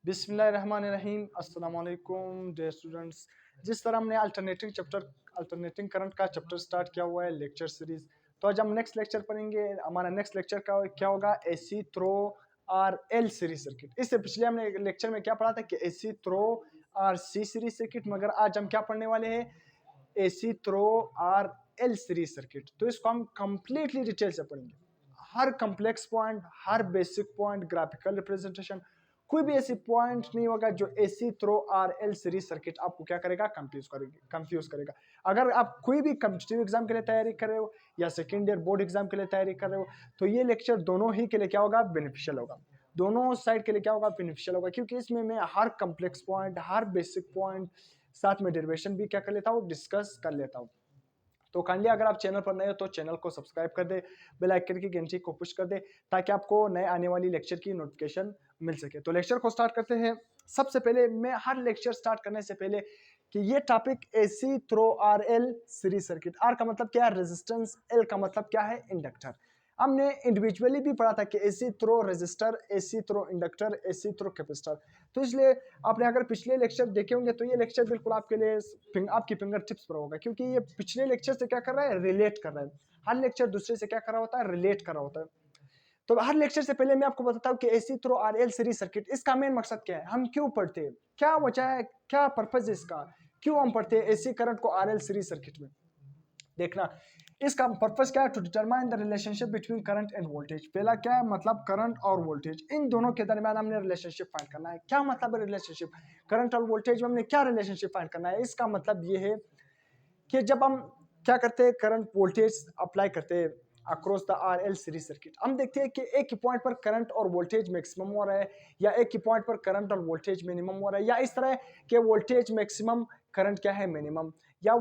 बिस्मिल्लाहिर्रहमानिर्रहीम अस्सलाम वालेकुम डियर स्टूडेंट्स। जिस तरह हमने अल्टरनेटिंग करंट का चैप्टर स्टार्ट किया हुआ है लेक्चर सीरीज, तो आज हम नेक्स्ट लेक्चर पढ़ेंगे। हमारा नेक्स्ट लेक्चर का क्या होगा? AC through R L series circuit. इससे पिछले हमने लेक्चर में क्या पढ़ा था कि AC through R C series circuit, मगर आज हम क्या पढ़ने वाले हैं? AC through R L series circuit. तो इसको हम कंप्लीटली डिटेल से पढ़ेंगे, हर कॉम्प्लेक्स पॉइंट, हर बेसिक पॉइंट, ग्राफिकल रिप्रेजेंटेशन, कोई भी ऐसी पॉइंट नहीं होगा जो AC through R L series circuit आपको क्या करेगा? कंफ्यूज करेगा। अगर आप कोई भी कॉम्पिटिटिव एग्जाम के लिए तैयारी कर रहे हो या सेकेंड ईयर बोर्ड एग्जाम के लिए तैयारी कर रहे हो, तो ये लेक्चर दोनों ही के लिए क्या होगा? बेनिफिशियल होगा। दोनों साइड के लिए क्या होगा? बेनिफिशियल होगा, क्योंकि इसमें मैं हर कॉम्प्लेक्स पॉइंट, हर बेसिक पॉइंट, साथ में डेरिवेशन भी क्या कर लेता हूँ? डिस्कस कर लेता हूँ। तो काइंडली अगर आप चैनल पर नए हो तो चैनल को सब्सक्राइब कर दे, बेल आइकन की घंटी को पुश कर दे, ताकि आपको नए आने वाली लेक्चर की नोटिफिकेशन मिल सके। तो लेक्चर को स्टार्ट करते हैं। सबसे पहले मैं हर लेक्चर स्टार्ट करने से पहले कि ये topic AC through R L series circuit. R का मतलब क्या है? रेजिस्टेंस। एल का मतलब क्या है? इंडक्टर। हमने इंडिविजुअली भी पढ़ा था कि AC through resistor, AC through inductor, AC through capacitor. तो इसलिए आपने अगर पिछले लेक्चर देखे होंगे तो ये लेक्चर बिल्कुल आपके लिए आपकी फिंगर टिप्स पर होगा, क्योंकि ये पिछले लेक्चर से क्या कर रहा है? रिलेट कर रहा है। हर लेक्चर दूसरे से क्या कर रहा होता है? रिलेट कर रहा होता है। तो हर लेक्चर से पहले मैं आपको बताता हूँ कि AC through R L series circuit, इसका मेन मकसद क्या है? हम क्यों पढ़ते हैं? क्या वजह है? क्या पर्पज है इसका? क्यों हम पढ़ते हैं एसी करंट को आर एल सीरीज सर्किट में? देखना, इसका पर्पस क्या है? To determine the relationship between current and voltage. पहला क्या है? मतलब करंट और वोल्टेज, इन दोनों के दरमियान हमने रिलेशनशिप फाइंड करना है। क्या मतलब है रिलेशनशिप? करंट और वोल्टेज में हमने क्या रिलेशनशिप फाइंड करना है? इसका मतलब ये है कि जब हम क्या करते हैं, करंट वोल्टेज अप्लाई करते हैं across the are L series circuit, हम देखते हैं कि एक ही पॉइंट पर करंट और वोल्टेज मैक्सिमम हो रहा है, या एक ही पॉइंट पर करंट और वोल्टेज मिनिमम हो रहा है, या इस तरह के वोल्टेज मैक्सिमम, करंट क्या है? मिनिमम, या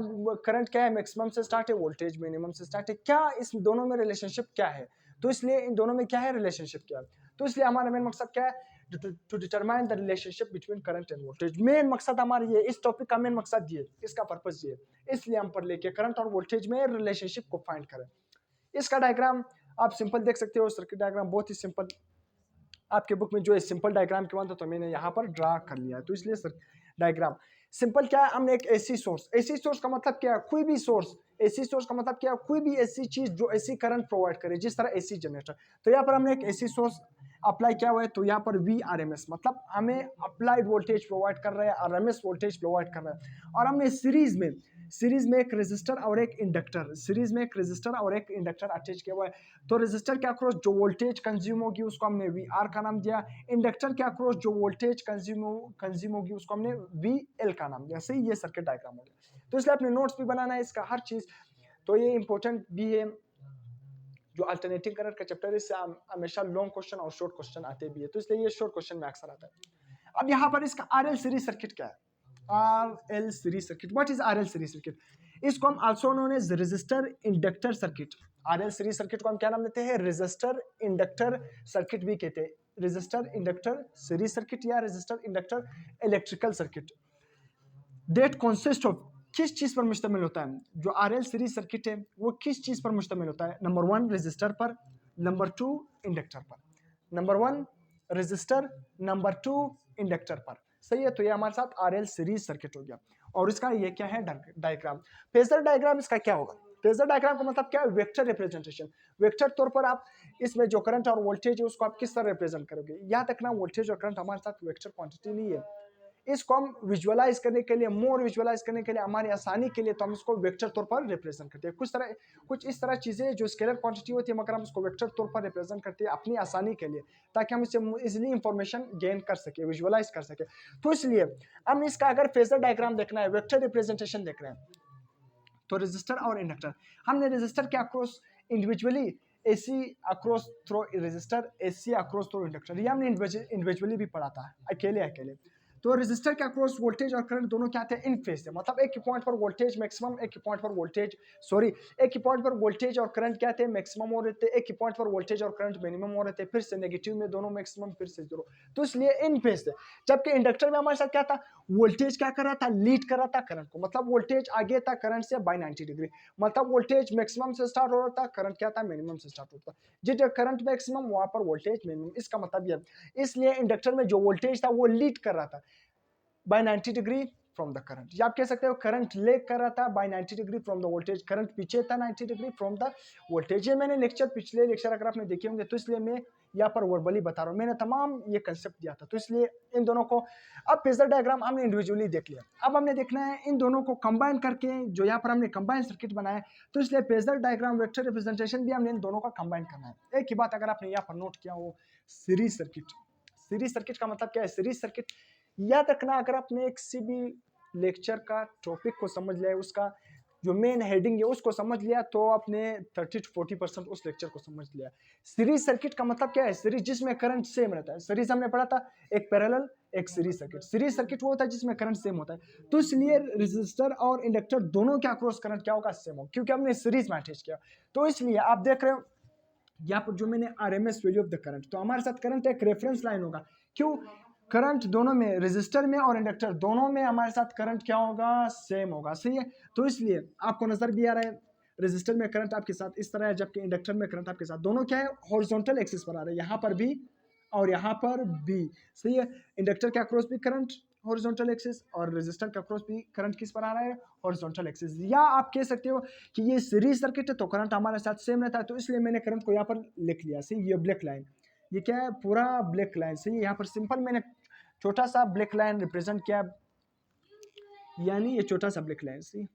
करंट क्या है? मैक्सिमम से स्टार्ट है, वोल्टेज मिनिमम से स्टार्ट है। क्या इस दोनों में रिलेशनशिप क्या है? तो इसलिए इन दोनों में क्या है? रिलेशनशिप क्या है? तो इसलिए हमारा मेन मकसद क्या है? To determine the relationship between current and voltage. मेन मकसद हमारा ये, इस टॉपिक का मेन मकसद ये, इसका पर्पस ये, इसलिए हम पढ़ लेके करंट और वोल्टेज में रिलेशनशिप को फाइंड करें। इसका डायग्राम आप सिंपल देख सकते हो। सर्किट डायग्राम बहुत ही सिंपल, आपके बुक में जो है सिंपल डायग्राम के बाद तो मैंने यहाँ पर ड्रा कर लिया है, तो इसलिए सर डायग्राम सिंपल क्या है? हमने एक एसी सोर्स, एसी सोर्स का मतलब क्या है? कोई भी सोर्स। एसी सोर्स का मतलब क्या है? कोई भी ऐसी चीज जो एसी करंट प्रोवाइड करे, जिस तरह एसी जनरेटर। तो यहाँ पर हमने एक एसी सोर्स अप्लाई किया हुआ है, तो यहाँ पर वी आर एम एस मतलब हमें अप्लाइड वोल्टेज प्रोवाइड कर रहा है, R M S voltage provide कर रहा है। और हमने सीरीज में एक रेजिस्टर और एक इंडक्टर, सीरीज में एक रेजिस्टर और एक इंडक्टर अटैच किया हुआ है। तो रेजिस्टर के अक्रॉस जो वोल्टेज कंज्यूम होगी उसको हमने वी आर का नाम दिया। इंडक्टर के अक्रॉस जो वोल्टेज कंज्यूम होगी उसको हमने वी एल का नाम दिया। सही, ये सर्किट डायग्राम हो गया। तो इसलिए अपने नोट्स भी बनाना है इसका, हर चीज। तो ये इंपॉर्टेंट भी है। जो अल्टरनेटिंग करंट का चैप्टर है, इससे हमेशा लॉन्ग क्वेश्चन और शॉर्ट क्वेश्चन आते भी है, तो इसलिए ये शॉर्ट क्वेश्चन में अक्सर आता है। अब यहाँ पर इसका आर एल सीरीज सर्किट क्या है? R L series circuit, what is R L series circuit? इसको हम also known as resistor inductor circuit. R L series circuit को हम क्या नाम देते हैं? रेजिस्टर इंडक्टर सर्किट भी कहते हैं। रेजिस्टर इंडक्टर सीरीज सर्किट या resistor inductor electrical circuit. That consist of, किस चीज पर मुश्तमिल होता है? जो आर एल सीरीज सर्किट है वो किस चीज पर मुश्तमिल होता है? नंबर 1 रेजिस्टर पर, नंबर 2 इंडक्टर पर। नंबर 1 रेजिस्टर, नंबर 2 इंडक्टर पर। सही है, तो ये हमारे साथ आर एल सीरीज सर्किट हो गया। और इसका ये क्या है? डायग्राम, फेजर डायग्राम इसका क्या होगा? फेजर डायग्राम का मतलब क्या है? Vector representation. वेक्टर तौर पर आप इसमें जो करंट और वोल्टेज है उसको आप किस तरह रिप्रेजेंट करोगे? याद रखना, वोल्टेज और करंट हमारे साथ वेक्टर क्वांटिटी नहीं है। इसको हम विजुअलाइज करने के लिए, मोर विजुअलाइज करने के लिए, हमारी आसानी के लिए, तो हम इसको वेक्टर तौर पर रिप्रेजेंट करते हैं। कुछ इस तरह चीजें जो स्केलर क्वांटिटी होती है, मगर हम इसको वेक्टर तौर पर रिप्रेजेंट करते हैं अपनी आसानी के लिए, ताकि हम इससे इजिली इंफॉर्मेशन गेन कर सके, विजुअलाइज कर सके। तो इसलिए हम इसका अगर फेजर डायग्राम देखना है, वेक्टर रिप्रेजेंटेशन देखना है, तो रेजिस्टर और इंडक्टर, हमने रेजिस्टर के across individually AC across through resistor, AC across through inductor, ये हमने इंडिविजुअली भी पढ़ा था, अकेले अकेले। तो रेजिस्टर के अक्रॉस वोल्टेज और करंट दोनों क्या आते हैं, इन फेज से, मतलब एक ही पॉइंट पर वोल्टेज मैक्सिमम, एक ही पॉइंट पर वोल्टेज एक ही पॉइंट पर वोल्टेज और करंट क्या थे, मैक्सिमम हो रहे थे, एक ही पॉइंट पर वोल्टेज और करंट मिनिमम हो रहे थे, फिर से नेगेटिव में दोनों मैक्सिमम, फिर से जीरो, तो इसलिए इन फेज थे। जबकि इंडक्टर में हमारे साथ क्या था, वोल्टेज क्या कर रहा था, लीड कर रहा था करंट को, मतलब वोल्टेज आगे था करंट से बाय 90 डिग्री, मतलब वोल्टेज मैक्सिमम से स्टार्ट हो रहा था, करंट क्या था, मिनिमम से स्टार्ट होता था, जिधर करंट मैक्सिमम वहां पर वोल्टेज मिनिमम, इसका मतलब यह, इसलिए इंडक्टर में जो वोल्टेज था वो लीड कर रहा था by 90 degree from the current, या आप कह सकते हो करंट लेग कर रहा था by 90 degree from the voltage, current पीछे था 90 डिग्री फ्रॉम द वोल्टेज। ये मैंने पिछले लेक्चर अगर आपने देखे होंगे, तो इसलिए मैं यहाँ पर वर्बली बता रहा हूँ, मैंने तमाम ये कंसेप्ट दिया था, तो इसलिए इन दोनों को, अब फेजर डायग्राम हमने इंडिविजुअली देख लिया, अब हमने देखना है इन दोनों को कंबाइन करके, जो यहाँ पर हमने कंबाइन सर्किट बनाया, तो इसलिए फेजर डायग्राम वेक्टर रिप्रेजेंटेशन भी हमने इन दोनों का कंबाइन करना है। एक ही बात अगर आपने यहाँ पर नोट किया हो, सीरीज सर्किट, सीरीज सर्किट का मतलब क्या है, सीरीज सर्किट याद रखना, अगर आपने किसी भी लेक्चर का टॉपिक को समझ लिया, उसका जो मेन हेडिंग है उसको समझ लिया, तो आपने 30 to 40% उस लेक्चर को समझ लिया। सीरीज सर्किट का मतलब क्या है, सीरीज जिसमें करंट सेम रहता है, सीरीज हमने पढ़ा था, एक पैरेलल एक सीरीज सर्किट, सीरीज सर्किट वो होता है जिसमें करंट सेम होता है, तो इसलिए रेजिस्टर और इंडक्टर दोनों के अक्रॉस करंट क्या होगा, सेम होगा, क्योंकि हमने सीरीज में अटैच किया। तो इसलिए आप देख रहे हो यहाँ पर जो मैंने RMS value of the current, तो हमारे साथ करंट एक रेफरेंस लाइन होगा, क्यों, करंट दोनों में, रेजिस्टर में और इंडक्टर दोनों में हमारे साथ करंट क्या होगा, सेम होगा, सही है। तो इसलिए आपको नजर भी आ रहा है, रेजिस्टर में करंट आपके साथ इस तरह है, जबकि इंडक्टर में करंट आपके साथ दोनों क्या है, हॉरिजॉन्टल एक्सिस पर आ रहे हैं, यहाँ पर भी और यहाँ पर भी, सही है। इंडक्टर के अक्रॉस भी करंट हॉरिजॉन्टल एक्सिस, और रेजिस्टर के अक्रॉस भी करंट किस पर आ रहा है, हॉरिजॉन्टल एक्सिस। या आप कह सकते हो कि ये सीरीज सर्किट है तो करंट हमारे साथ सेम रहता है, तो इसलिए मैंने करंट को यहाँ पर लिख लिया, सही, ये ब्लैक लाइन, ये क्या है, पूरा ब्लैक लाइन, सही, यहाँ पर सिंपल मैंने छोटा सा ब्लैक लाइन रिप्रेजेंट किया, यानी ये छोटा सा ब्लैक लाइन, सी,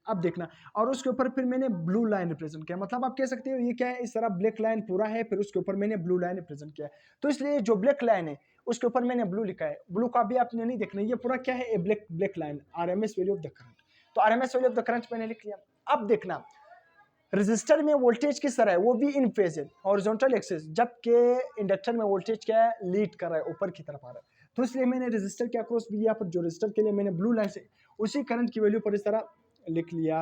अब देखना, और उसके ऊपर फिर मैंने ब्लू लाइन रिप्रेजेंट किया, मतलब आप कह सकते हो ये क्या है, इस तरह ब्लैक लाइन पूरा है, फिर उसके ऊपर मैंने ब्लू लाइन रिप्रेजेंट किया, तो इसलिए जो ब्लैक लाइन है उसके ऊपर मैंने ब्लू लिखा है, ब्लू का भी आपने नहीं देखना, ये पूरा क्या है, black line, RMS value of the current, तो RMS value of the current मैंने लिख लिया। अब देखना रेजिस्टर में वोल्टेज किस तरह है, वो भी इन फेज है, हॉरिजॉन्टल एक्सिस, जबकि इंडक्टर में वोल्टेज क्या है, लीड कर रहा है, ऊपर की तरफ आ रहा है, तो इसलिए मैंने रेजिस्टर के अक्रॉस भी यहाँ पर जो रेजिस्टर के लिए मैंने ब्लू लाइन से उसी करंट की वैल्यू पर इस तरह लिख लिया,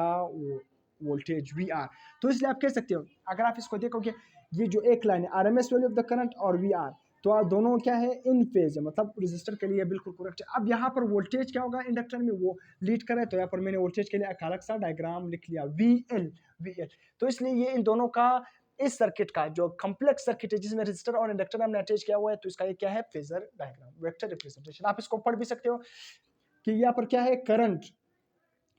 वोल्टेज वी आर। तो इसलिए आप कह सकते हो, अगर आप इसको देखोगे, ये जो एक लाइन है RMS value of the current और वी आर, तो आप दोनों क्या है, इन फेज है, मतलब रेजिस्टर के लिए बिल्कुल करेक्ट है। अब यहाँ पर वोल्टेज क्या होगा, इंडक्टर में वो लीड कर रहा है, तो यहाँ पर मैंने वोल्टेज के लिए एक अलग सा डायग्राम लिख लिया, वीएल, तो इसलिए ये इन दोनों का, इस सर्किट का जो कॉम्प्लेक्स सर्किट है जिसमें रेजिस्टर और इंडक्टर हमने अटैच किया हुआ है, तो इसका ये क्या है, फेजर डायग्राम, वेक्टर रिप्रेजेंटेशन। आप इसको पढ़ भी सकते हो कि यहाँ पर क्या है, करंट,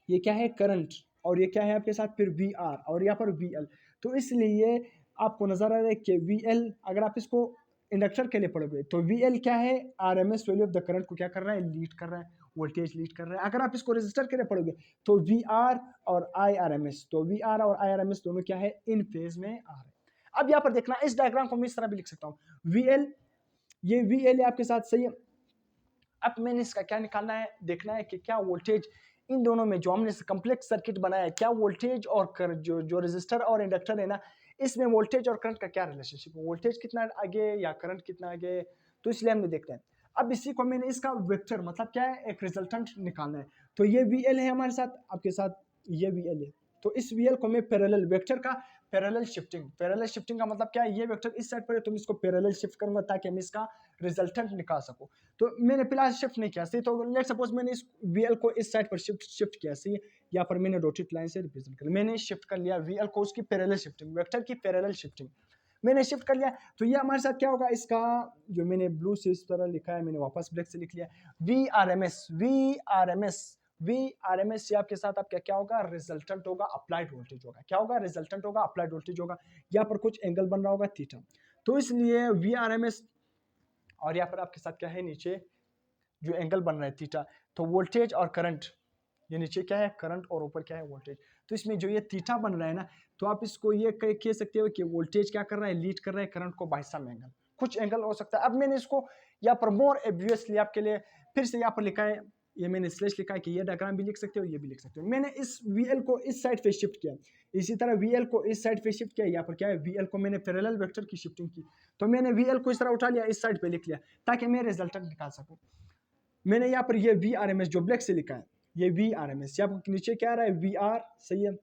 ये क्या है, करंट, और ये क्या है आपके साथ, फिर वी आर, और यहाँ पर वी एल, तो इसलिए आपको नजर आ रहा है कि वी एल, अगर आप इसको इंडक्टर के लिए पढ़ोगे तो वी एल क्या है, RMS value of the current को क्या कर रहा है, लीड कर रहा है, वोल्टेज लीड कर रहा है। अगर आप इसको रेजिस्टर के लिए पढ़ोगे तो वी आर और आई आर एम एस, तो वी आर और आई आर एम एस दोनों क्या है, इन फेज में आ रहे हैं। अब यहाँ पर देखना, इस डायग्राम को मैं इस तरह भी लिख सकता हूँ, वी एल, ये वी एल आपके साथ, सही है। अब मैंने इसका क्या निकालना है, देखना है कि क्या वोल्टेज इन दोनों में, जो हमने कॉम्प्लेक्स सर्किट बनाया है, क्या वोल्टेज और जो रेजिस्टर और इंडक्टर है ना, इसमें वोल्टेज और करंट का क्या रिलेशनशिप है, वोल्टेज कितना आगे या करंट कितना आगे, तो इसलिए हमने देखते हैं। अब इसी को मैंने इसका वेक्टर, मतलब क्या है, एक रिजल्टेंट निकालना है, तो ये वी एल है हमारे साथ, आपके साथ ये वी एल है, तो इस वी एल को मैं पैरेलल, वेक्टर का पैरेलल शिफ्टिंग का मतलब क्या है, ये वेक्टर इस साइड पर है तो मैं इसको पैरेलल शिफ्ट करूंगा ताकि मैं इसका रिजल्टेंट निकाल सकूं। तो मैंने फिलहाल शिफ्ट नहीं किया, सही, तो लेट सपोज मैंने इस वीएल को इस साइड पर शिफ्ट किया, सही, यहाँ पर मैंने डॉटेड लाइन से रिप्रेजेंट कर, मैंने शिफ्ट कर लिया वीएल को, उसकी पैरेलल शिफ्टिंग, वेक्टर की पैरेलल शिफ्टिंग मैंने शिफ्ट कर लिया, तो ये हमारे साथ क्या होगा, इसका जो मैंने ब्लू से इस तरह लिखा है, मैंने वापस ब्लैक से लिख लिया, वी आर एम एस से आपके साथ आपका क्या होगा, रिजल्टेंट होगा, अप्लाइड वोल्टेज होगा, क्या होगा, रिजल्टेंट होगा, अप्लाइड वोल्टेज होगा, यहाँ पर कुछ एंगल बन रहा होगा थीटा, तो इसलिए वी आर एम एस, और यहाँ पर आपके साथ क्या है, नीचे जो एंगल बन रहा है थीटा, तो वोल्टेज और करंट, ये नीचे क्या है, करंट, और ऊपर क्या है, वोल्टेज, तो इसमें जो ये थीटा बन रहा है ना, तो आप इसको ये कह सकते हो कि वोल्टेज क्या कर रहा है, लीड कर रहा है करंट को बाय सम एंगल, कुछ एंगल हो सकता है। अब मैंने इसको यहाँ पर मोर ऑब्वियसली आपके लिए फिर से यहाँ पर लिखा है, ये मैंने स्लैश लिखा है कि ये डायग्राम भी लिख सकते हो, ये भी लिख सकते हो। मैंने इस VL को इस साइड पे शिफ्ट किया, इसी तरह VL को इस साइड पे शिफ्ट किया, यहाँ पर क्या है, VL को मैंने पैरेलल वेक्टर की शिफ्टिंग की, तो मैंने VL को इस तरह उठा लिया, इस साइड पे लिख लिया ताकि मैं रिजल्टेंट निकाल सकूं। मैंने यहाँ पर ये VRMS जो ब्लैक से लिखा है, ये VRMS, यहाँ पर नीचे क्या आ रहा है VR, सही है,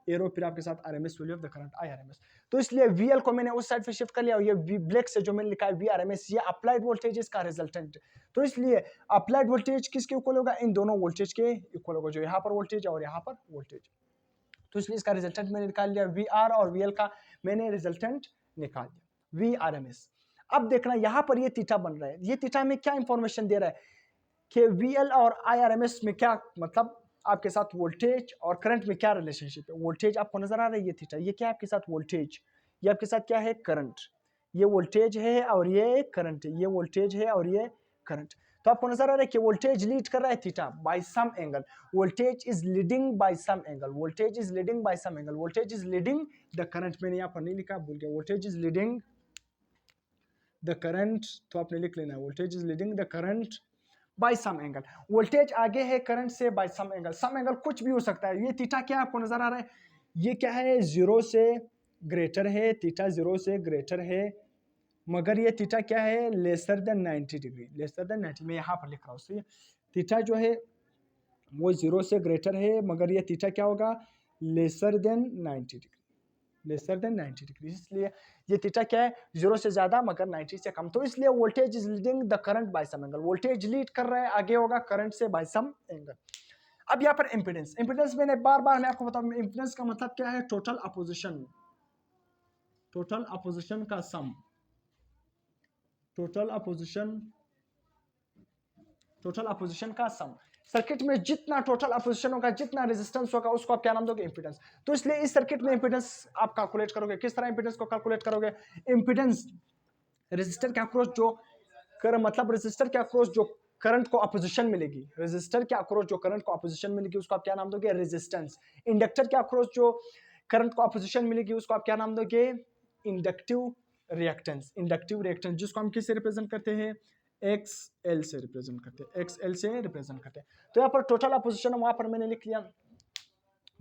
एरो फिर आपके साथ RMS value of the current IRMS। तो इसलिए VL को मैंने उस साइड पे शिफ्ट कर लिया, और ये ब्लैक से जो मैंने लिखा है VRMS, ये अप्लाइड वोल्टेज इसका रिजल्टेंट। तो इसलिए अप्लाइड वोल्टेज किसके इक्वल होगा, इन दोनों वोल्टेज के इक्वल होगा, जो यहाँ पर वोल्टेज और यहाँ पर वोल्टेज। तो इसलिए इसका रिजल्टेंट मैंने निकाल लिया, VR और VL का मैंने रिजल्टेंट निकाल दिया, VRMS। अब देखना यहाँ पर ये थीटा बन रहा है, ये थीटा में क्या इंफॉर्मेशन दे रहा है कि VL और IRMS में क्या मतलब आपके साथ वोल्टेज और करंट में क्या रिलेशनशिप है। वोल्टेज आपको नजर आ रहा है, ये थीटा, ये क्या है आपके साथ वोल्टेज, ये आपके साथ क्या है करंट, ये वोल्टेज है और ये करंट है, ये वोल्टेज है और ये करंट। तो आपको नजर आ रहा है कि वोल्टेज लीड कर रहा है theta by some angle, voltage is leading by some angle, voltage is leading by some angle, voltage is leading the current. मैंने यहाँ पर नहीं लिखा, भूल गया, voltage is leading the current, तो आपने लिख लेना, voltage is leading the current by some angle. Voltage आगे है करंट से by some angle, some angle कुछ भी हो सकता है। ये थीटा क्या आपको नजर आ रहा है, ये क्या है, 0 से ग्रेटर है, थीटा 0 से ग्रेटर है, मगर ये थीटा क्या है, lesser than 90 degree, lesser than 90, मैं यहाँ पर लिख रहा हूँ, सही है, थीटा जो है वो 0 से ग्रेटर है, मगर ये थीटा क्या होगा, lesser than 90 degree, lesser than 90 degree, इसलिए ये थीटा क्या है, 0 से ज्यादा मगर 90 से कम। तो इसलिए voltage is leading the current by some angle, voltage lead कर रहा है, आगे होगा करंट से बाय सम एंगल। अब यहाँ पर इंपीडेंस, इंपीडेंस मैंने बार बार मैं आपको बताऊं, इंपीडेंस का मतलब क्या है, टोटल अपोजिशन, टोटल अपोजिशन का सम, टोटल अपोजिशन, टोटल अपोजिशन का सम। सर्किट में जितना टोटल अपोजिशन होगा, जितना रेजिस्टेंस होगा, उसको आप क्या नाम दोगे, इंपीडेंस। तो इसलिए इस सर्किट में इंपीडेंस आप कैलकुलेट करोगे, किस तरह इंपीडेंस को कैलकुलेट करोगे, इंपीडेंस रेजिस्टर के अक्रॉस जो मतलब रेजिस्टर के अक्रॉस जो करंट को अपोजिशन मिलेगी, रेजिस्टर के अक्रॉस जो करंट को अपोजिशन मिलेगी, उसको आप क्या नाम दोगे, रेजिस्टेंस। इंडक्टर के अक्रॉस जो करंट को अपोजिशन मिलेगी, उसको आप क्या नाम दोगे, इंडक्टिव रिएक्टेंस, इंडक्टिव रिएक्टेंस, जिसको हम किससे रिप्रेजेंट करते हैं, XL से रिप्रेजेंट करते हैं, XL से रिप्रेजेंट करते हैं। तो यहाँ पर टोटल अपोजिशन वहां पर मैंने लिख लिया,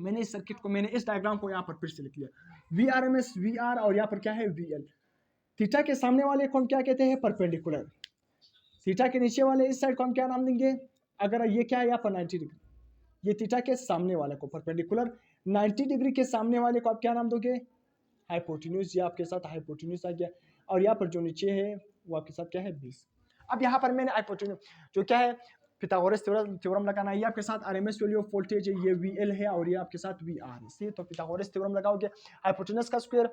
मैंने इस सर्किट को, मैंने इस डायग्राम को यहाँ पर फिर से लिख लिया, VRMS VR और यहाँ पर क्या है VL। थीटा के सामने वाले को हम क्या कहते हैं, परपेंडिकुलर। थीटा के नीचे वाले इस साइड को हम क्या नाम देंगे, अगर ये क्या है यहाँ पर 90 डिग्री, ये थीटा के सामने वाले को परपेंडिकुलर, 90 डिग्री के सामने वाले को आप क्या नाम दोगे, हाइपोटेन्यूज, ये आपके साथ हाइपोटेन्यूज आ गया, और यहाँ पर जो नीचे है वो आपके साथ क्या है 20। अब यहाँ पर मैंने हाइपोटेन्यूज जो क्या है, पिथागोरस थ्योरम लगाना है, ये आपके साथ आरएमएस वैल्यू ऑफ वोल्टेज है, ये VL है और ये आपके साथ VR है, तो पिथागोरस थ्योरम लगाओगे, हाइपोटेन्यूज का square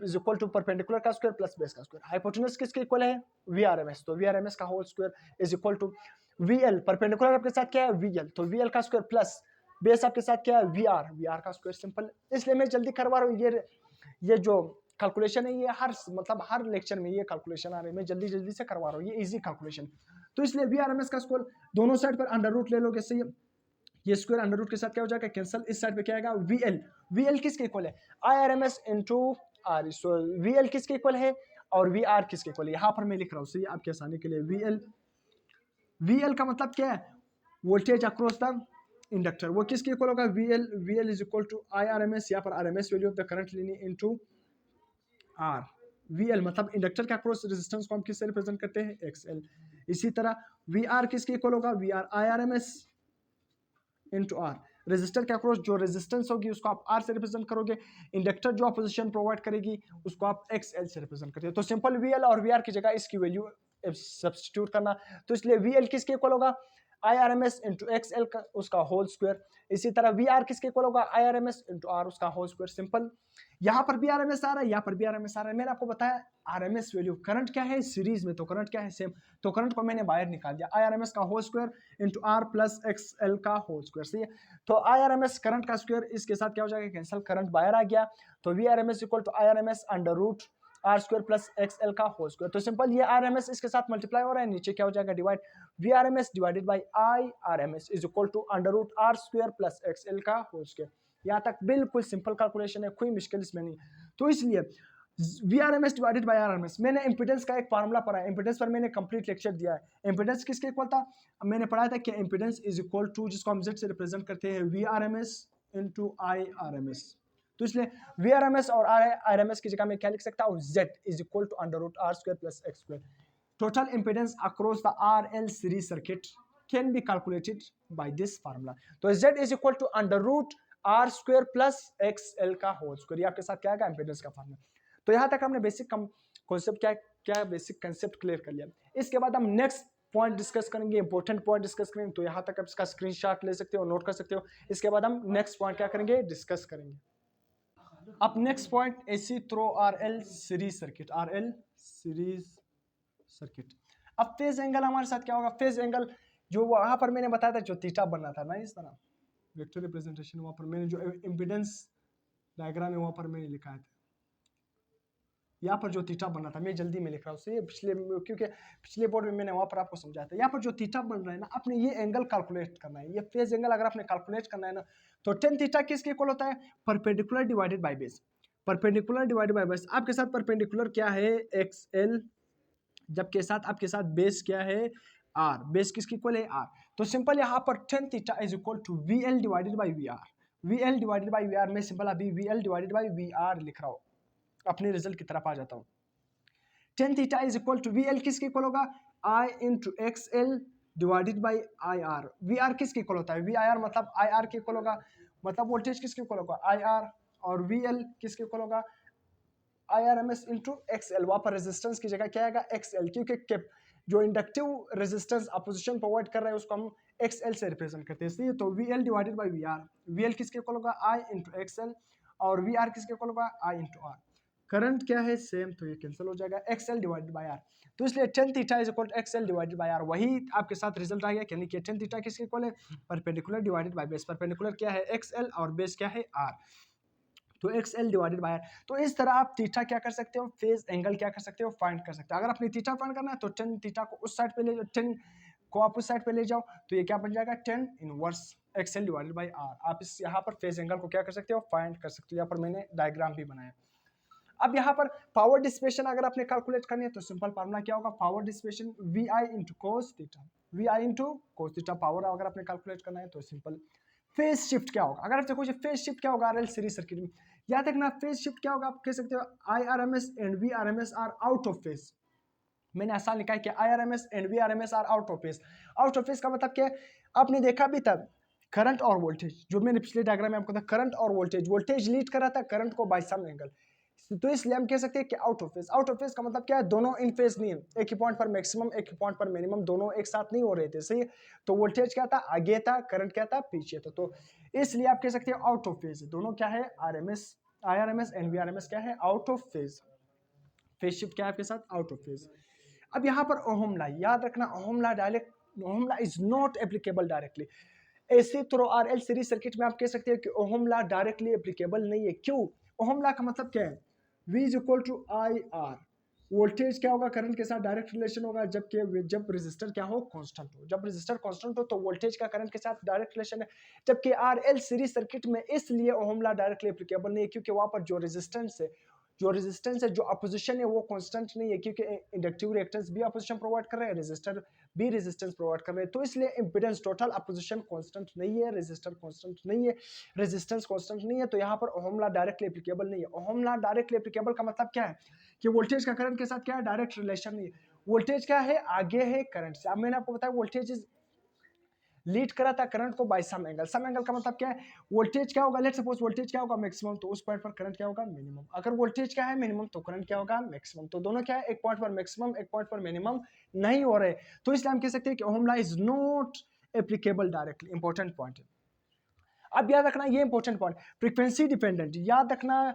is equal to perpendicular का स्क्वायर प्लस बेस का स्क्वायर। हाइपोटेन्यूज किसके इक्वल है, VRMS, तो VRMS का whole square is equal to VL, perpendicular आपके साथ क्या है VL, तो VL का स्क्वायर प्लस बेस आपके साथ क्या है VR का स्क्वायर, सिंपल। इसलिए मैं जल्दी करवा रहा हूँ, ये जो कैलकुलेशन है, ये हर लेक्चर में ये कैलकुलेशन आ रही है, मैं जल्दी जल्दी से करवा रहा हूँ, ये इजी कैलकुलेशन। तो इसलिए VRMS का स्क्वायर दोनों साइड पर अंडर रूट ले लोगे, सही है, ये स्क्वायर अंडर रूट के साथ क्या हो जाएगा, कैंसिल, इस साइड पे क्या आएगा VL किसके इक्वल है, IRMS इनटू R, सो VL किसके इक्वल है और VR किसके इक्वल है, यहाँ पर मैं लिख रहा हूँ, सही, आपके आसानी के लिए VL का मतलब क्या है, वोल्टेज अक्रॉस द इंडक्टर, वो किसके इक्वल होगा, VL is equal to IRMS, यहाँ पर RMS value of the current लेनी इनटू R। VL मतलब इंडक्टर के अक्रॉस रेजिस्टेंस को हम किससे रिप्रेजेंट करते हैं, XL। इसी तरह VR किसके इक्वल होगा, VR IRMS into R। Resistor के अक्रॉस जो रेजिस्टेंस होगी उसको आप R से रिप्रेजेंट करोगे, इंडक्टर जो अपोजिशन प्रोवाइड करेगी उसको आप XL से रिप्रेजेंट करते हो। तो सिंपल VL और VR की जगह इसकी वैल्यू सब्स्टिट्यूट करना, तो इसलिए VL किसके इक्वल होगा, IRMS इंटू XL का उसका होल स्क्वायर। इसी तरह VR किसके इक्वल होगा, IRMS इंटू R उसका होल स्क्वायर, सिंपल। यहाँ पर भी RMS आ रहा है, यहाँ पर भी RMS आ रहा है, मैंने आपको बताया RMS वैल्यू, करंट क्या है सीरीज में, तो करंट क्या है सेम, तो करंट को मैंने बाहर निकाल दिया, IRMS का whole square into R plus XL का होल स्क्वायर, सही है। तो IRMS करंट का स्क्वायर इसके साथ क्या हो जाएगा, कैंसिल, करंट बाहर आ गया, तो VRMS equal to IRMS under root R square plus XL का होल स्क्वायर। तो सिंपल ये RMS इसके साथ मल्टीप्लाई हो रहा है, नीचे क्या हो जाएगा divide, VRMS divided by IRMS is equal to under root R square plus XL का होल स्क्वायर। यहाँ तक बिल्कुल सिंपल कैलकुलेशन है, कोई मुश्किल इसमें नहीं। तो इसलिए VRMS डिवाइडेड बाय RMS, मैंने इंपीडेंस का एक फार्मूला पढ़ा है, इंपीडेंस पर मैंने कंप्लीट लेक्चर दिया है। इंपीडेंस किसके इक्वल था, मैंने पढ़ा था कि इंपीडेंस इज इक्वल टू, जिसको हम Z से रिप्रेजेंट करते हैं, VRMS इनटू IRMS। तो इसलिए VRMS और IRMS की जगह में क्या लिख सकता हूँ, Z is equal to under root R square plus X square. total impedance across the RL series circuit can be calculated by this formula. तो Z is equal to under root R square plus XL का whole square, ये आपके साथ क्या है impedance का formula. तो यहाँ तक हमने बेसिक कॉन्सेप्ट क्या बेसिक कंसेप्ट क्लियर कर लिया। इसके बाद हम नेक्स्ट पॉइंट डिस्कस करेंगे, इंपॉर्टेंट पॉइंट डिस्कस करेंगे। तो यहाँ तक आप इसका स्क्रीनशॉट ले सकते हो, नोट कर सकते हो। इसके बाद हम नेक्स्ट पॉइंट क्या करेंगे, डिस्कस करेंगे। अब next point AC through RL series circuit, RL series circuit. अब फेज एंगल हमारे साथ क्या होगा, फेज एंगल जो वहां पर मैंने बताया था जो थीटा बनना था ना, इस तरह वेक्टर रिप्रेजेंटेशन, वहां पर मैंने जो इंपीडेंस डायग्राम है वहां पर मैंने लिखा है, यहाँ पर जो थीटा बनना था, मैं जल्दी में लिख रहा हूँ ये क्योंकि पिछले बोर्ड में मैंने वहां पर आपको समझाया था। यहाँ पर जो थीटा बन रहा है ना, आपने ये एंगल कैलकुलेट करना है, ये फेज एंगल अगर आपने कैलकुलेट करना है ना, तो टेन थीटा किसके इक्वल होता है, perpendicular divided by base. Perpendicular divided by base, आपके साथ परपेंडिकुलर क्या है XL, जबकि साथ आपके साथ बेस क्या है R, बेस किसकी इक्वल है R। तो सिंपल यहाँ पर tan theta is equal to VL divided by VR, VL divided by VR में सिंपल अभी VL डिवाइडेड बाय VR लिख रहा हूँ, अपने रिजल्ट की तरफ आ जाता हूँ। Tan theta is equal to VL किसके इक्वल होगा, I into XL divided by IR। VR किसके इक्वल होता है, VIR मतलब IR के इक्वल होगा, मतलब वोल्टेज किसके इक्वल होगा IR, और VL किसके इक्वल होगा IRMS इंटू XL। वहां पर रेजिस्टेंस की जगह क्या आएगा XL, क्योंकि जो इंडक्टिव रेजिस्टेंस अपोजिशन प्रोवाइड कर रहा है उसको हम XL से रिप्रेजेंट करते हैं, इसलिए तो VL divided by VR, VL किसके इक्वल होगा I इंटू XL, और VR किसके इक्वल होगा I इंटू R। करंट क्या है सेम, तो ये कैंसिल हो जाएगा, XL डिवाइडेड बाय R। तो इसलिए tan theta is equal to XL divided by R, वही आपके साथ रिजल्ट आ गया, यानी कि टेन थीटा किसके इक्वल है, perpendicular divided by base. Perpendicular क्या है XL और बेस क्या है R, तो XL डिवाइडेड बाय R। तो इस तरह आप थीटा क्या कर सकते हो, फेज एंगल क्या कर सकते हो, फाइंड कर सकते हो। अगर आपने थीटा फाइंड करना है तो टेन थीटा को उस साइड पे ले जाओ, टेन को आप उस साइड पे ले जाओ, तो ये क्या बन जाएगा tan inverse XL divided by R। आप इस यहाँ पर फेज एंगल को क्या कर सकते हो, फाइंड कर सकते हो। यहाँ पर मैंने डायग्राम भी बनाया। अब यहाँ पर पावर डिसिपेशन अगर आपने कैलकुलेट करनी है तो सिंपल फार्मूला क्या होगा, power dissipation VI into cos theta, VI into cos theta. Power अगर आपने कैलकुलेट करना है तो सिंपल। फेज शिफ्ट क्या होगा, अगर आप देखो फेज शिफ्ट क्या होगा RL सीरीज सर्किट में, याद रखना फेज शिफ्ट क्या होगा, आप कह सकते हो IRMS and VRMS are out of phase. मैंने आसान लिखा है कि IRMS and VRMS are out of phase. Out of phase का मतलब क्या है, आपने देखा भी था करंट और वोल्टेज, जो मैंने पिछले डायग्राम में आपको था, करंट और वोल्टेज, वोल्टेज लीड कर रहा था करंट को बाय सम एंगल, तो इसलिए हम कह सकते हैं कि out of phase. Out of phase का मतलब क्या है, दोनों इन फेज नहीं है, एक ही पॉइंट पर मैक्सिमम एक ही पॉइंट पर मिनिमम, दोनों एक साथ नहीं हो रहे थे, सही। तो वोल्टेज क्या था, आगे था, करंट क्या था, पीछे था, तो इसलिए आप कह सकते हैं आउट ऑफ फेज। दोनों क्या है IRMS एंड VRMS क्या है, out of phase. Phase shift क्या है आपके साथ, आउट ऑफ फेज। अब यहाँ पर ओहम लॉ याद रखना, ohm law direct, ohm law is not applicable directly. AC through RL series circuit में आप कह सकते हैं कि ओहम लॉ डायरेक्टली एप्लीकेबल नहीं है। क्यों, ओहम लॉ का मतलब क्या है, V is equal to IR, voltage क्या होगा करंट के साथ डायरेक्ट रिलेशन होगा, जब रेजिस्टर क्या हो, कांस्टेंट हो। जब रेजिस्टर कांस्टेंट हो तो वोल्टेज का करंट के साथ डायरेक्ट रिलेशन है। जबकि RL सीरीज सर्किट में इसलिए ओहम लॉ डायरेक्टली एप्लीकेबल नहीं है क्योंकि वहां पर जो रेजिस्टेंस है, जो अपोजिशन है वो कांस्टेंट नहीं है, क्योंकि इंडक्टिव रिएक्टेंस भी अपोजिशन प्रोवाइड कर रहे हैं, रेजिस्टर भी रेजिस्टेंस प्रोवाइड कर रहे हैं। तो इसलिए इंपेडेंस टोटल अपोजिशन कांस्टेंट नहीं है, रेजिस्टर कांस्टेंट नहीं है, रेजिस्टेंस कांस्टेंट नहीं है, तो यहाँ पर ओहम लॉ डायरेक्टली एप्लीकेबल नहीं है। ओहम लॉ डायरेक्टली एप्लीकेबल का मतलब क्या है कि वोल्टेज का करंट के साथ क्या है, डायरेक्ट रिलेशन नहीं है। वोल्टेज क्या है, आगे है करंट से। अब मैंने आपको बताया वोल्टेज लीड करा था करंट को by some angle. Some angle का मतलब क्या है, वोल्टेज क्या होगा, लेट्स सपोज वोल्टेज क्या होगा मैक्सिमम, तो उस पॉइंट पर करंट क्या होगा मिनिमम। अगर वोल्टेज क्या है मिनिमम तो करंट क्या होगा मैक्सिमम। तो दोनों क्या है, एक पॉइंट पर मैक्सिमम एक पॉइंट पर मिनिमम नहीं हो रहे, तो इसलिए हम कह सकते हैं कि ohm law is not applicable directly. Important point है। अब याद रखना ये इंपॉर्टेंट पॉइंट, फ्रीक्वेंसी डिपेंडेंट। याद रखना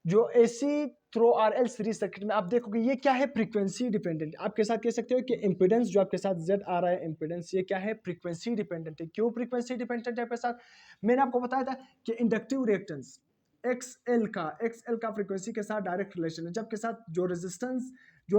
जो AC through RL series circuit में आप देखोगे ये क्या है, फ्रीक्वेंसी डिपेंडेंट। आप के साथ कह सकते हो कि इंपेडेंस जो आपके साथ Z आ रहा है इंपेडेंस, ये क्या है, फ्रीक्वेंसी डिपेंडेंट है। क्यों फ्रीक्वेंसी डिपेंडेंट है आपके साथ, मैंने आपको बताया था कि इंडक्टिव रिएक्टेंस XL का फ्रीक्वेंसी के साथ डायरेक्ट रिलेशन है, जबकि साथ जो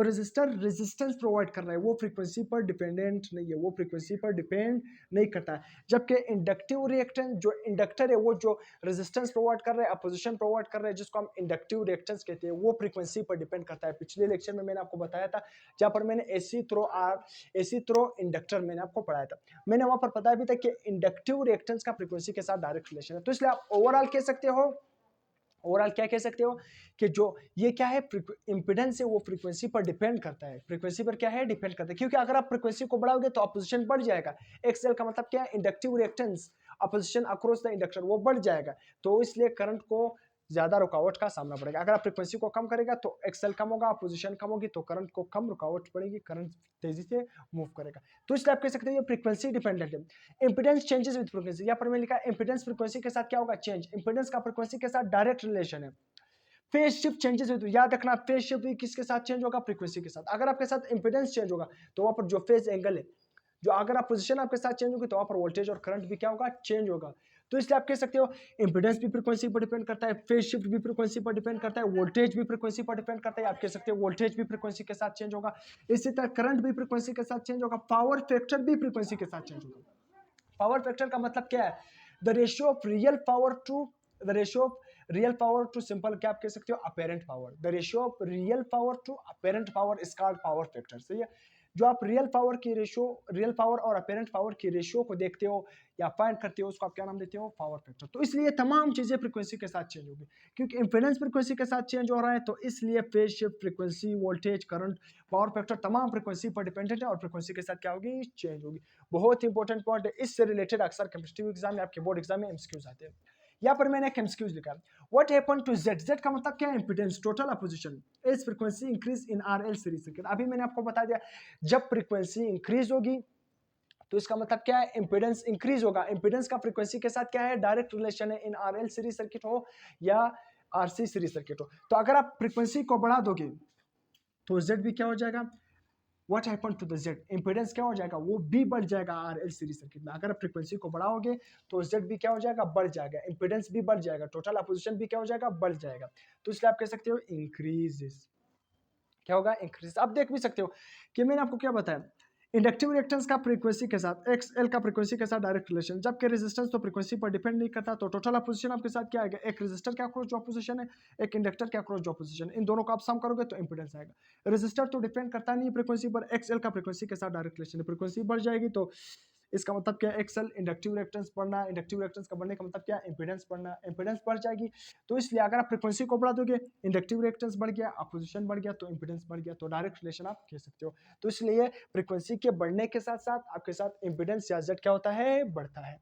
रेजिस्टेंस प्रोवाइड कर रहा है वो फ्रीक्वेंसी पर डिपेंडेंट नहीं है, वो फ्रीक्वेंसी पर डिपेंड नहीं करता है। जबकि इंडक्टिव रिएक्टेंस, जो इंडक्टर है वो जो रेजिस्टेंस प्रोवाइड कर रहा है, अपोजिशन प्रोवाइड कर रहा है, जिसको हम इंडक्टिव रिएक्टेंस कहते हैं, वो फ्रीक्वेंसी पर डिपेंड करता है। पिछले लेक्चर में मैंने आपको बताया था, जहाँ पर मैंने AC थ्रू इंडक्टर मैंने आपको पढ़ाया था, मैंने वहां पर बताया भी था कि इंडक्टिव रिएक्टेंस का फ्रीक्वेंसी के साथ डायरेक्ट रिलेशन है। तो इसलिए आप ओवरऑल कह सकते हो ओवरऑल क्या कह सकते हो कि जो ये क्या है इंपिडेंस है वो फ्रीक्वेंसी पर डिपेंड करता है, फ्रीक्वेंसी पर क्या है डिपेंड करता है, क्योंकि अगर आप फ्रीक्वेंसी को बढ़ाओगे तो अपोजिशन बढ़ जाएगा। एक्सएल का मतलब क्या है, inductive reactance, opposition across the inductor वो बढ़ जाएगा, तो इसलिए करंट को ज्यादा रुकावट का सामना पड़ेगा। अगर आप फ्रीक्वेंसी को कम करेगा तो एक्सएल कम होगा, अपोजिशन कम होगी तो करंट को कम रुकावट पड़ेगी, करंट तेजी से मूव करेगा। तो इसलिए आप कह सकते हो ये फ्रीक्वेंसी डिपेंडेंट है। इंपिडेंस चेंजेस विद फ्रीक्वेंसी, यहाँ पर मैंने लिखा इंपिडेंस फ्रीक्वेंसी के साथ क्या होगा चेंज, इंपिडेंस का फ्रीक्वेंसी के साथ डायरेक्ट रिलेशन है। फेज शिफ्ट चेंजेस विद, याद रखना फेज शिफ्ट भी किसके साथ चेंज होगा, फ्रीक्वेंसी के साथ। अगर आपके साथ इंपिडेंस चेंज होगा तो वहां पर जो फेज एंगल है, जो अगर आप पोजीशन आपके साथ चेंज होगी तो वहां पर वोल्टेज और करंट भी क्या होगा चेंज होगा। तो इसलिए आप कह सकते हो इंपिडेंस भी फ्रीक्वेंसी पर डिपेंड करता है, फेज शिफ्ट भी फ्रीक्वेंसी पर डिपेंड करता है, वोल्टेज भी फ्रीक्वेंसी पर डिपेंड करता है। आप कह सकते हो वोल्टेज भी फ्रीक्वेंसी के साथ चेंज होगा, इसी तरह करंट भी फ्रीक्वेंसी के साथ चेंज होगा, पावर फैक्टर भी फ्रीक्वेंसी के साथ चेंज होगा। पावर फैक्टर का मतलब क्या है, the ratio of real power to, the ratio of real power to simple क्या आप कह सकते हो apparent power, the ratio of real power to apparent power is called power factor. सही है, जो आप रियल पावर की रेशियो, रियल पावर और अपेरेंट पावर की रेशियो को देखते हो या फाइंड करते हो उसको आप क्या नाम देते हो, पावर फैक्टर। तो इसलिए तमाम चीजें फ्रीक्वेंसी के साथ चेंज होगी, क्योंकि इंपेडेंस फ्रीक्वेंसी के साथ चेंज हो रहा है, तो इसलिए phase shift, frequency, voltage, current, power factor तमाम फ्रीक्वेंसी पर डिपेंडेंट है और फ्रीक्वेंसी के साथ क्या होगी चेंज होगी। बहुत इंपॉर्टेंट पॉइंट है, इससे रिलेटेड अक्सर कॉम्पिटिटिव एग्जाम में आपके बोर्ड एग्जाम में एमसीक्यूज आते हैं। यहाँ पर मैंने एक एमसीक्यूज लिखा, what happened to Z, Z का मतलब क्या है impedance, total opposition as frequency increase in RL series circuit. अभी मैंने आपको बता दिया जब फ्रीक्वेंसी इंक्रीज होगी तो इसका मतलब क्या है इंपेडेंस इंक्रीज होगा। इंपेडेंस का फ्रीक्वेंसी के साथ क्या है डायरेक्ट रिलेशन है, इन आरएल सीरीज सर्किट हो या आरसी सीरीज सर्किट हो। तो अगर आप फ्रीक्वेंसी को बढ़ा दोगे तो जेड भी क्या हो जाएगा, what happen to the Z, impedance क्या हो जाएगा वो भी बढ़ जाएगा आरएल सीरीज सर्किट में। अगर आप फ्रीक्वेंसी को बढ़ाओगे तो जेड भी क्या हो जाएगा बढ़ जाएगा, इंपेडेंस भी बढ़ जाएगा, टोटल अपोजिशन भी क्या हो जाएगा बढ़ जाएगा। तो इसलिए आप कह सकते हो इंक्रीजेस, क्या होगा इंक्रीज। आप देख भी सकते हो कि मैंने आपको क्या बताया, इंडक्टिव रिएक्टेंस का फ्रीक्वेंसी के साथ एक्सएल का फ्रीक्वेंसी के साथ डायरेक्ट रिलेशन, जबकि रेजिस्टेंस तो फ्रीक्वेंसी पर डिपेंड नहीं करता, तो टोटल अपोजिशन आपके साथ क्या आएगा, एक रेजिस्टर के अक्रॉस जो अपोजिशन है, एक इंडक्टर के अक्रॉस जो अपोजिशन, इन दोनों को आप सम करोगे तो इंपेडेंस आएगा। रेजिस्टर तो डिपेंड करता नहीं फ्रीक्वेंसी पर, एक्सएल का फ्रीक्वेंसी के साथ डायरेक्ट रिलेशन है, फ्रीक्वेंसी बढ़ जाएगी तो इसका मतलब क्या है एक्सएल इंडक्टिव रिएक्टेंस बढ़ना, इंडक्टिव रिएक्टेंस का बढ़ने का मतलब क्या है इंपेडेंस बढ़ना, इंपेडेंस बढ़ जाएगी। तो इसलिए अगर आप फ्रीक्वेंसी को बढ़ा दोगे इंडक्टिव रिएक्टेंस बढ़ गया, अपोजिशन बढ़ गया तो इंपेडेंस बढ़ गया, तो डायरेक्ट रिलेशन आप कह सकते हो। तो इसलिए फ्रीक्वेंसी के बढ़ने के साथ साथ आपके साथ इंपेडेंस या जेड क्या होता है बढ़ता है।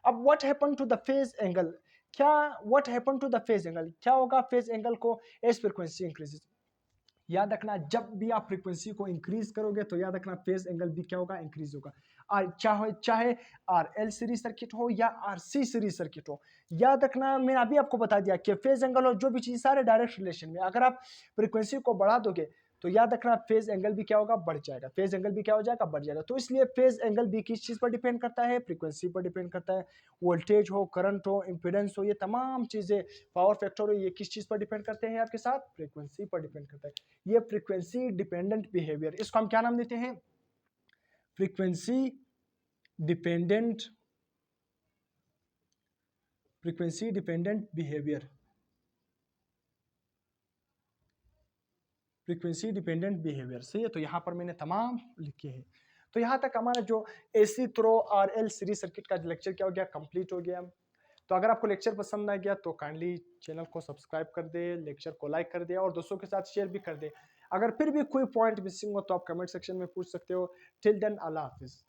अब what happen to the phase angle, क्या what happen to the phase angle, क्या होगा फेज एंगल को एज फ्रीक्वेंसी इंक्रीजेस। याद रखना जब भी आप फ्रीक्वेंसी को इंक्रीज करोगे तो याद रखना फेज एंगल भी क्या होगा इंक्रीज होगा, चाहे आर एल सीरीज सर्किट हो या आर सी सीरीज सर्किट हो। याद रखना मैंने अभी आपको बता दिया कि फेज एंगल और जो भी चीज सारे डायरेक्ट रिलेशन में, अगर आप फ्रीक्वेंसी को बढ़ा दोगे तो याद रखना फेज एंगल भी क्या होगा बढ़ जाएगा, फेज एंगल भी क्या हो जाएगा बढ़ जाएगा। तो इसलिए फेज एंगल भी किस चीज पर डिपेंड करता है, फ्रीक्वेंसी पर डिपेंड करता है। वोल्टेज हो, करंट हो, इंपेडेंस हो, ये तमाम चीजें, पावर फैक्टर हो, ये किस चीज पर डिपेंड करते हैं आपके साथ, फ्रीक्वेंसी पर डिपेंड करता है। ये फ्रीक्वेंसी डिपेंडेंट बिहेवियर, इसको हम क्या नाम देते हैं, frequency dependent, frequency dependent behaviour, frequency dependent behaviour. सही है, तो यहाँ पर मैंने तमाम लिखे हैं। तो यहाँ तक हमारा जो AC through R L series circuit का लेक्चर क्या हो गया कंप्लीट हो गया। तो अगर आपको लेक्चर पसंद आ गया तो काइंडली चैनल को सब्सक्राइब कर दे, लेक्चर को लाइक कर दे और दोस्तों के साथ शेयर भी कर दे। अगर फिर भी कोई पॉइंट मिसिंग हो तो आप कमेंट सेक्शन में पूछ सकते हो। टिल देन अल्लाह हाफिज।